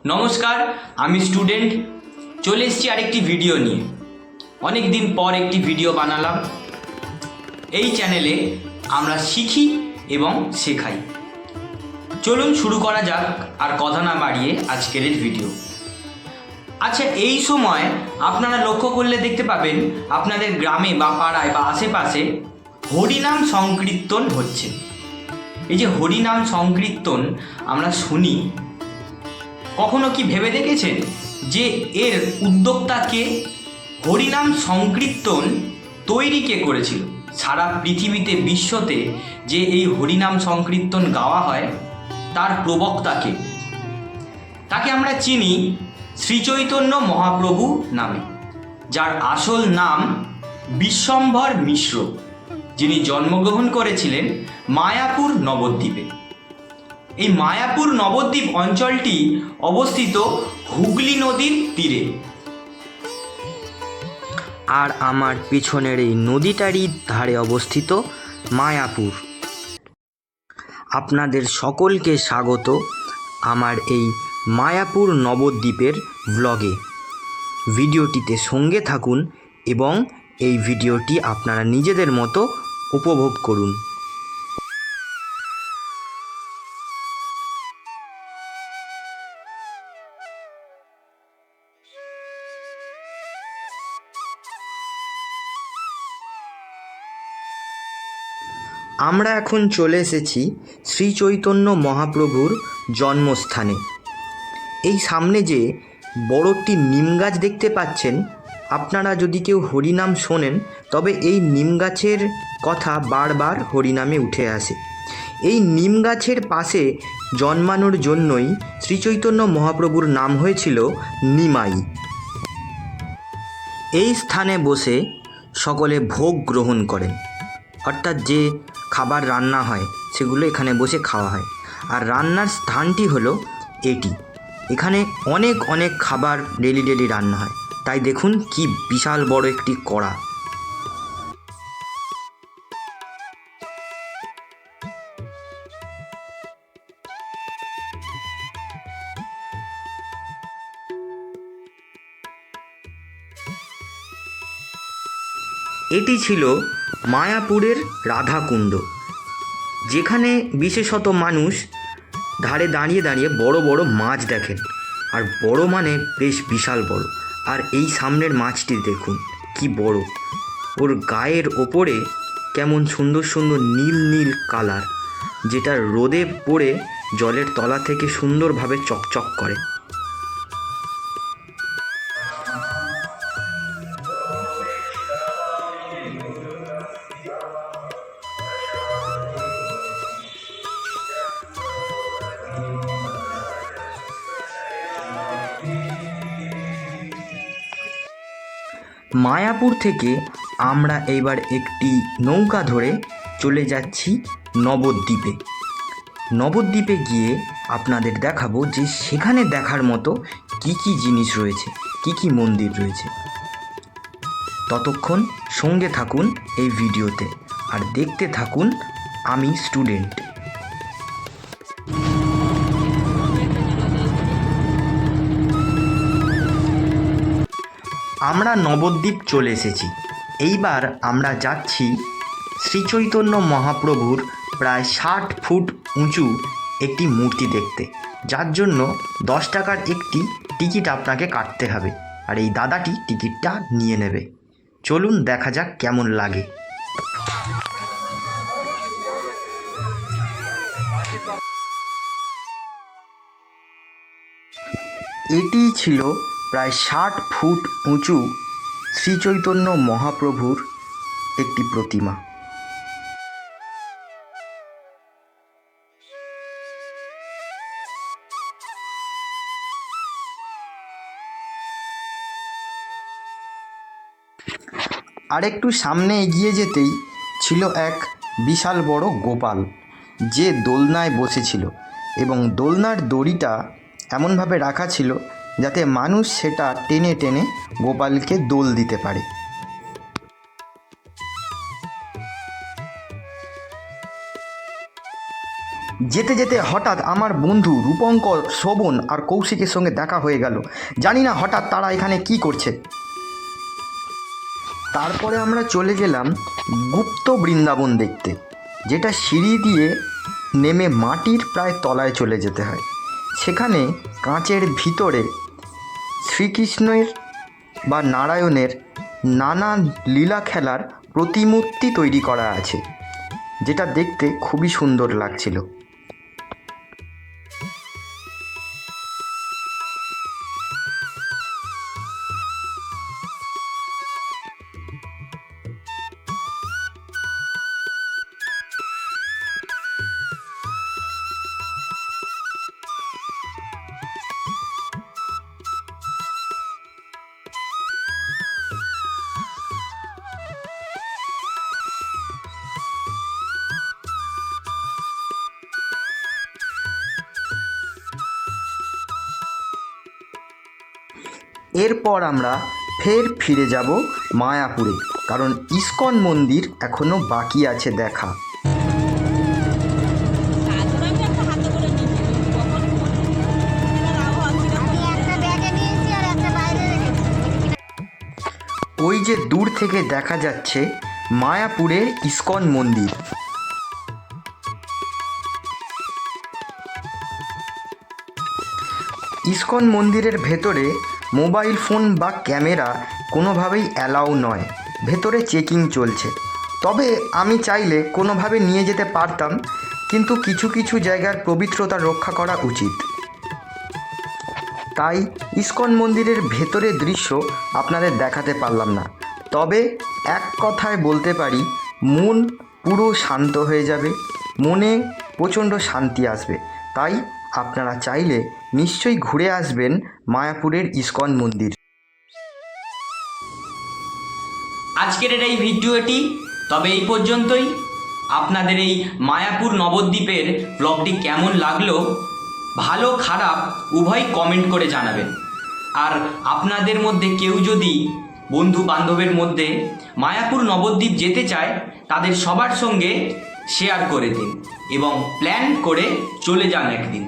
নমস্কার, আমি স্টুডেন্ট চলে এসেছি আরেকটি ভিডিও নিয়ে। অনেক দিন পর একটি ভিডিও বানালাম। এই চ্যানেলে আমরা শিখি এবং শেখাই। চলুন শুরু করা যাক, আর কথা না বাড়িয়ে আজকের এই ভিডিও। আচ্ছা, এই সময় আপনারা লক্ষ্য করলে দেখতে পাবেন আপনাদের গ্রামে বা পাড়ায় বা আশেপাশে হরিনাম সংকীর্তন হচ্ছে। এই যে হরিনাম সংকীর্তন আমরা শুনি, কখনো কি ভেবে দেখেছেন যে এর উদ্যোক্তা কে? হরিনাম সংকীর্তন তৈরি কে করেছিল? সারা পৃথিবীতে বিশ্বতে যে এই হরিনাম সংকীর্তন গাওয়া হয় তার প্রবক্তাকে, তাকে আমরা চিনি শ্রীচৈতন্য মহাপ্রভু নামে, যার আসল নাম বিশ্বম্ভর মিশ্র, যিনি জন্মগ্রহণ করেছিলেন মায়াপুর নবদ্বীপে। এই মায়াপুর নবদ্বীপ অঞ্চলটি অবস্থিত হুগলি নদীর তীরে। আর আমার পিছনের এই নদীটারই ধারে অবস্থিত মায়াপুর। আপনাদের সকলকে স্বাগত আমার এই মায়াপুর নবদ্বীপের ব্লগে। ভিডিওটিতে সঙ্গে থাকুন এবং এই ভিডিওটি আপনারা নিজেদের মতো উপভোগ করুন। আমরা এখন চলে এসেছি শ্রী চৈতন্য মহাপ্রভুর জন্মস্থানে। এই সামনে যে বড় একটি নিম গাছ দেখতে পাচ্ছেন, আপনারা যদি কেউ হরিনাম শোনেন তবে এই নিম গাছের কথা বারবার হরিনামে উঠে আসে। এই নিম গাছের পাশে জন্মানোর জন্যই শ্রীচৈতন্য মহাপ্রভুর নাম হয়েছিল নিমাই। এই স্থানে বসে সকলে ভোগ গ্রহণ করেন, অর্থাৎ যে খাবার রান্না হয় সেগুলো এখানে বসে খাওয়া হয়। আর রান্নার স্থানটি হলো এটি। এখানে অনেক অনেক খাবার ডেলি রান্না হয়। তাই দেখুন কি বিশাল বড় একটি কড়া। এটি ছিল মায়াপুরের রাধাকুণ্ড, যেখানে বিশেষত মানুষ ধারে দাঁড়িয়ে দাঁড়িয়ে বড় বড় মাছ দেখেন। আর বড় মানে বেশ বিশাল বড়। আর এই সামনের মাছটি দেখুন কি বড়, ওর গায়ের ওপরে কেমন সুন্দর সুন্দর নীল নীল কালার, যেটা রোদে পড়ে জলের তলা থেকে সুন্দরভাবে চকচক করে। মায়াপুর থেকে আমরা এইবার একটি নৌকা ধরে চলে যাচ্ছি নবদ্বীপে। নবদ্বীপে গিয়ে আপনাদের দেখাবো যে সেখানে দেখার মতো কি কি জিনিস রয়েছে, কি কি মন্দির রয়েছে। ততক্ষণ সঙ্গে থাকুন এই ভিডিওতে আর দেখতে থাকুন আমি স্টুডেন্ট। আমরা নবদ্বীপ চলে এসেছি। এইবার আমরা যাচ্ছি শ্রীচৈতন্য মহাপ্রভুর প্রায় 60 ফুট উঁচু একটি মূর্তি দেখতে, যার জন্য 10 টাকার একটি টিকিট আপনাকে কাটতে হবে। আর এই দাদাটি টিকিটটা নিয়ে নেবে। চলুন দেখা যাক কেমন লাগে। এটি ছিল প্রায় 60 ফুট উঁচু শ্রীচৈতন্য মহাপ্রভুর একটি প্রতিমা। আরেকটু সামনে এগিয়ে যেতেই ছিল এক বিশাল বড় গোপাল, যে দোলনায় বসেছিল এবং দোলনার দড়িটা এমনভাবে রাখা ছিল যাতে মানুষ সেটা টেনে টেনে গোপালকে দোল দিতে পারে। যেতে যেতে হঠাৎ আমার বন্ধু রূপঙ্কর, শোভন আর কৌশিকের সঙ্গে দেখা হয়ে গেল। জানি না হঠাৎ তারা এখানে কি করছে। তারপরে আমরা চলে গেলাম গুপ্ত বৃন্দাবন দেখতে, যেটা সিঁড়ি দিয়ে নেমে মাটির প্রায় তলায় চলে যেতে হয়। সেখানে কাঁচের ভিতরে শ্রীকৃষ্ণের বা নারায়ণের নানা লীলা খেলার প্রতিমূর্তি তৈরি করা আছে, যেটা দেখতে খুবই সুন্দর লাগছিল। এরপর আমরা ফের ফিরে যাব মায়াপুরে, কারণ ইস্কন মন্দির এখনও বাকি আছে দেখা। ওই যে দূর থেকে দেখা যাচ্ছে মায়াপুরের ইস্কন মন্দির। ইস্কন মন্দিরের ভেতরে মোবাইল ফোন বা ক্যামেরা কোনোভাবেই অ্যালাউ নয়, ভেতরে চেকিং চলছে। তবে আমি চাইলে কোনোভাবে নিয়ে যেতে পারতাম, কিন্তু কিছু কিছু জায়গার পবিত্রতা রক্ষা করা উচিত। তাই ইস্কন মন্দিরের ভেতরের দৃশ্য আপনাদের দেখাতে পারলাম না। তবে এক কথায় বলতে পারি, মন পুরো শান্ত হয়ে যাবে, মনে প্রচণ্ড শান্তি আসবে। তাই আপনারা চাইলে নিশ্চয়ই ঘুরে আসবেন মায়াপুরের ইস্কন মন্দির। আজকের এই ভিডিওটি তবে এই পর্যন্তই। আপনাদের এই মায়াপুর নবদ্বীপের ব্লগটি কেমন লাগলো, ভালো খারাপ উভয় কমেন্ট করে জানাবেন। আর আপনাদের মধ্যে কেউ যদি বন্ধু বান্ধবের মধ্যে মায়াপুর নবদ্বীপ যেতে চায়, তাদের সবার সঙ্গে শেয়ার করে দিন এবং প্ল্যান করে চলে যান একদিন।